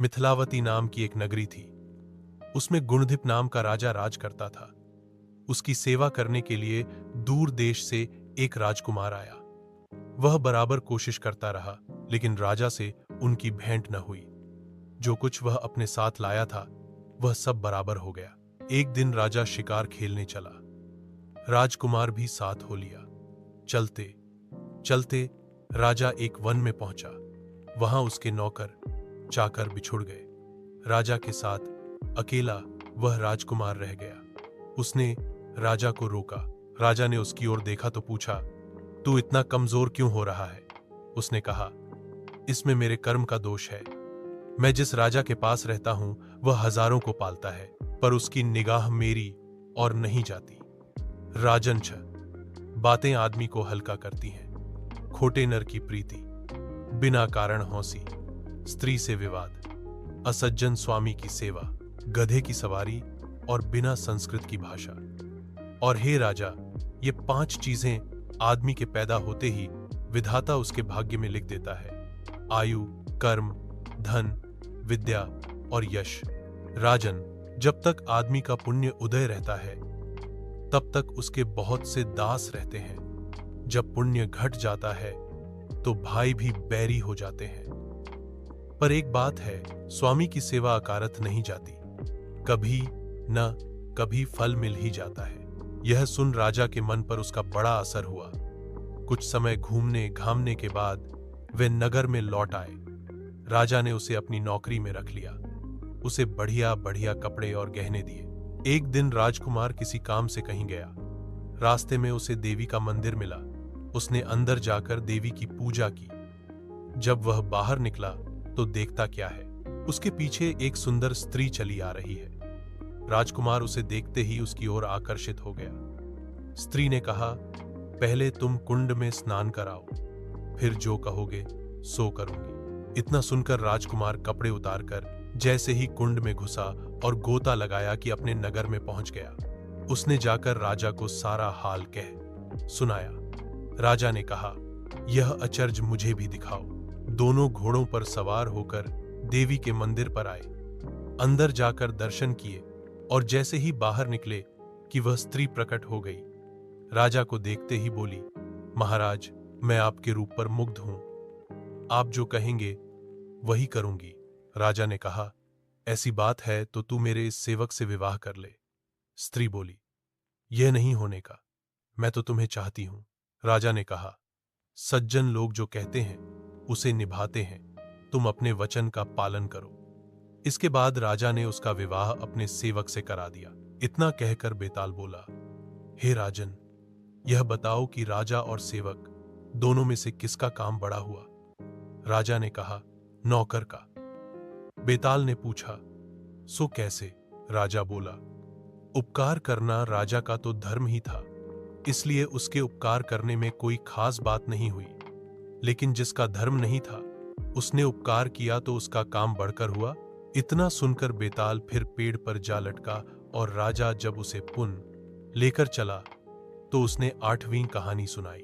मिथिलावती नाम की एक नगरी थी। उसमें गुणधिप नाम का राजा राज करता था। उसकी सेवा करने के लिए दूर देश से एक राजकुमार आया। वह बराबर कोशिश करता रहा, लेकिन राजा से उनकी भेंट न हुई। जो कुछ वह अपने साथ लाया था वह सब बराबर हो गया। एक दिन राजा शिकार खेलने चला। राजकुमार भी साथ हो लिया। चलते चलते राजा एक वन में पहुंचा। वहां उसके नौकर चाकर बिछुड़ गए। राजा के साथ अकेला वह राजकुमार रह गया। उसने राजा को रोका। राजा ने उसकी ओर देखा तो पूछा, तू इतना कमजोर क्यों हो रहा है? उसने कहा, इसमें मेरे कर्म का दोष है। मैं जिस राजा के पास रहता हूं वह हजारों को पालता है, पर उसकी निगाह मेरी और नहीं जाती। राजन छ, बातें आदमी को हल्का करती हैं। खोटे नर की प्रीति, बिना कारण हौसी, स्त्री से विवाद, असज्जन स्वामी की सेवा, गधे की सवारी और बिना संस्कृत की भाषा। और हे राजा, ये 5 चीजें आदमी के पैदा होते ही विधाता उसके भाग्य में लिख देता है: आयु, कर्म, धन, विद्या और यश। राजन, जब तक आदमी का पुण्य उदय रहता है तब तक उसके बहुत से दास रहते हैं। जब पुण्य घट जाता है तो भाई भी बैरी हो जाते हैं। पर एक बात है, स्वामी की सेवा अकारथ नहीं जाती। कभी न कभी फल मिल ही जाता है। यह सुन राजा के मन पर उसका बड़ा असर हुआ। कुछ समय घूमने घामने के बाद वे नगर में लौट आए। राजा ने उसे अपनी नौकरी में रख लिया। उसे बढ़िया बढ़िया कपड़े और गहने दिए। एक दिन राजकुमार किसी काम से कहीं गया। रास्ते में उसे देवी का मंदिर मिला। उसने अंदर जाकर देवी की पूजा की। जब वह बाहर निकला तो देखता क्या है, उसके पीछे एक सुंदर स्त्री चली आ रही है। राजकुमार उसे देखते ही उसकी ओर आकर्षित हो गया। स्त्री ने कहा, पहले तुम कुंड में स्नान कराओ, फिर जो कहोगे सो करूंगी। इतना सुनकर राजकुमार कपड़े उतारकर जैसे ही कुंड में घुसा और गोता लगाया कि अपने नगर में पहुंच गया। उसने जाकर राजा को सारा हाल कह सुनाया। राजा ने कहा, यह अचर्ज मुझे भी दिखाओ। दोनों घोड़ों पर सवार होकर देवी के मंदिर पर आए। अंदर जाकर दर्शन किए और जैसे ही बाहर निकले कि वह स्त्री प्रकट हो गई। राजा को देखते ही बोली, महाराज, मैं आपके रूप पर मुग्ध हूं। आप जो कहेंगे वही करूंगी। राजा ने कहा, ऐसी बात है तो तू मेरे इस सेवक से विवाह कर ले। स्त्री बोली, यह नहीं होने का, मैं तो तुम्हें चाहती हूं। राजा ने कहा, सज्जन लोग जो कहते हैं उसे निभाते हैं, तुम अपने वचन का पालन करो। इसके बाद राजा ने उसका विवाह अपने सेवक से करा दिया। इतना कहकर बेताल बोला, हे राजन, यह बताओ कि राजा और सेवक दोनों में से किसका काम बड़ा हुआ? राजा ने कहा, नौकर का। बेताल ने पूछा, सो कैसे? राजा बोला, उपकार करना राजा का तो धर्म ही था, इसलिए उसके उपकार करने में कोई खास बात नहीं हुई। लेकिन जिसका धर्म नहीं था उसने उपकार किया तो उसका काम बढ़कर हुआ। इतना सुनकर बेताल फिर पेड़ पर जा लटका और राजा जब उसे पुन लेकर चला तो उसने 8वीं कहानी सुनाई।